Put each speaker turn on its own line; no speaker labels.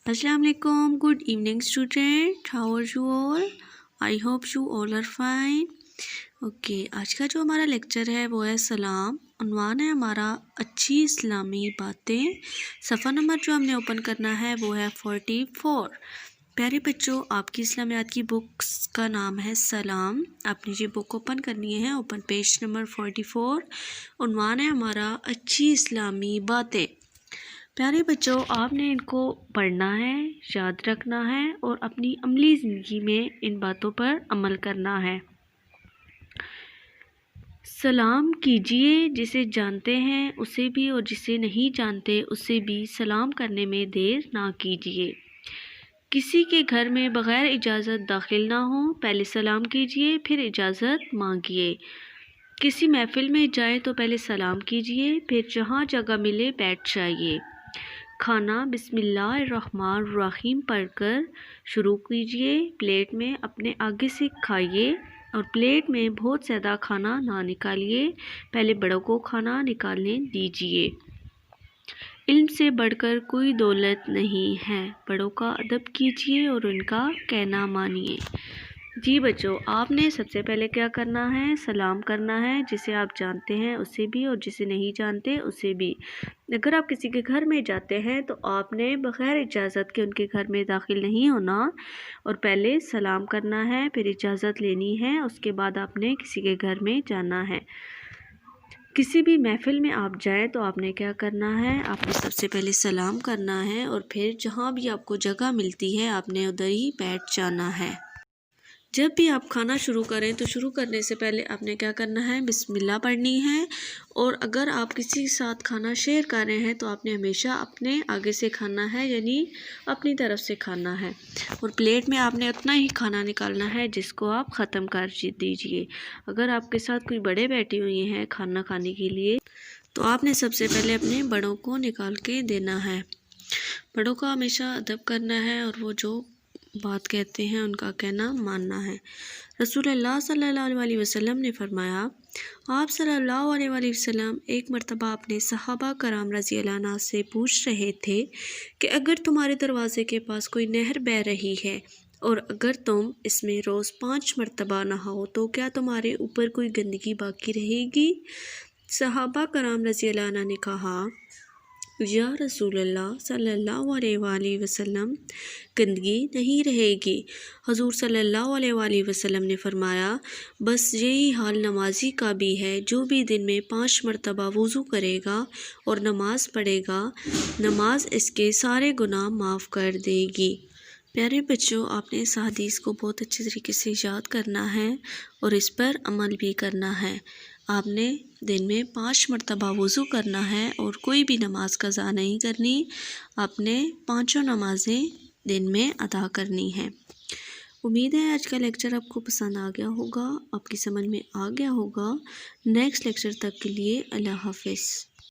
Assalamu alaikum. Good evening, student. How are you all? I hope you all are fine. Okay आज का जो हमारा lecture है वो है सलाम। उन्वान है हमारा अच्छी इस्लामी बातें। सफ़ा नंबर जो हमने ओपन करना है वो है 44। प्यारे बच्चों, आपकी इस्लामियात की बुक्स का नाम है सलाम। आपने ये बुक ओपन करनी है। Open page number 44। उन्वान है हमारा अच्छी इस्लामी बातें। प्यारे बच्चों, आपने इनको पढ़ना है, याद रखना है और अपनी अमली ज़िंदगी में इन बातों पर अमल करना है। सलाम कीजिए, जिसे जानते हैं उसे भी और जिसे नहीं जानते उसे भी सलाम करने में देर ना कीजिए। किसी के घर में बग़ैर इजाज़त दाखिल ना हो, पहले सलाम कीजिए फिर इजाज़त मांगिए। किसी महफ़िल में जाए तो पहले सलाम कीजिए, फिर जहाँ जगह मिले बैठ जाइए। खाना बिस्मिल्लाहिर्रहमानिर्रहीम पढ़कर शुरू कीजिए। प्लेट में अपने आगे से खाइए और प्लेट में बहुत ज़्यादा खाना ना निकालिए। पहले बड़ों को खाना निकालने दीजिए। इल्म से बढ़कर कोई दौलत नहीं है। बड़ों का अदब कीजिए और उनका कहना मानिए। जी बच्चों, आपने सबसे पहले क्या करना है? सलाम करना है, जिसे आप जानते हैं उसे भी और जिसे नहीं जानते उसे भी। अगर आप किसी के घर में जाते हैं तो आपने बग़ैर इजाज़त के उनके घर में दाखिल नहीं होना और पहले सलाम करना है, फिर इजाज़त लेनी है, उसके बाद आपने किसी के घर में जाना है। किसी भी महफ़िल में आप जाएं तो आपने क्या करना है? आपने सबसे पहले सलाम करना है और फिर जहाँ भी आपको जगह मिलती है आपने उधर ही बैठ जाना है। जब भी आप खाना शुरू करें तो शुरू करने से पहले आपने क्या करना है? बिस्मिल्लाह पढ़नी है। और अगर आप किसी के साथ खाना शेयर कर रहे हैं तो आपने हमेशा अपने आगे से खाना है, यानी अपनी तरफ से खाना है। और प्लेट में आपने उतना ही खाना निकालना है जिसको आप ख़त्म कर दीजिए। अगर आपके साथ कोई बड़े बैठे हुए हैं खाना खाने के लिए तो आपने सबसे पहले अपने बड़ों को निकाल के देना है। बड़ों का हमेशा अदब करना है और वो जो बात कहते हैं उनका कहना मानना है। रसूलुल्लाह सल्लल्लाहु अलैहि वसल्लम ने फरमाया, आप सल्लल्लाहु अलैहि वसल्लम एक मर्तबा अपने सहाबा कराम रज़ी अल्लाह अन्हु से पूछ रहे थे कि अगर तुम्हारे दरवाज़े के पास कोई नहर बह रही है और अगर तुम इसमें रोज़ 5 मर्तबा नहाओ तो क्या तुम्हारे ऊपर कोई गंदगी बाकी रहेगी? सहाबा कराम रज़ी अल्लाह अन्हु ने कहा, या रसूलल्लाह सल्लल्लाहु अलैहि वसल्लम, गंदगी नहीं रहेगी। हुज़ूर सल्लल्लाहु अलैहि वसल्लम ने फरमाया, बस यही हाल नमाजी का भी है। जो भी दिन में 5 मरतबा वज़ू करेगा और नमाज पढ़ेगा, नमाज इसके सारे गुनाह माफ़ कर देगी। प्यारे बच्चों, आपने इस हदीस को बहुत अच्छे तरीके से याद करना है और इस पर अमल भी करना है। आपने दिन में 5 मरतबा वज़ू करना है और कोई भी नमाज कज़ा नहीं करनी। आपने 5 नमाज़ें दिन में अदा करनी है। उम्मीद है आज का लेक्चर आपको पसंद आ गया होगा, आपकी समझ में आ गया होगा। नेक्स्ट लेक्चर तक के लिए अल्लाह हाफ़िज़।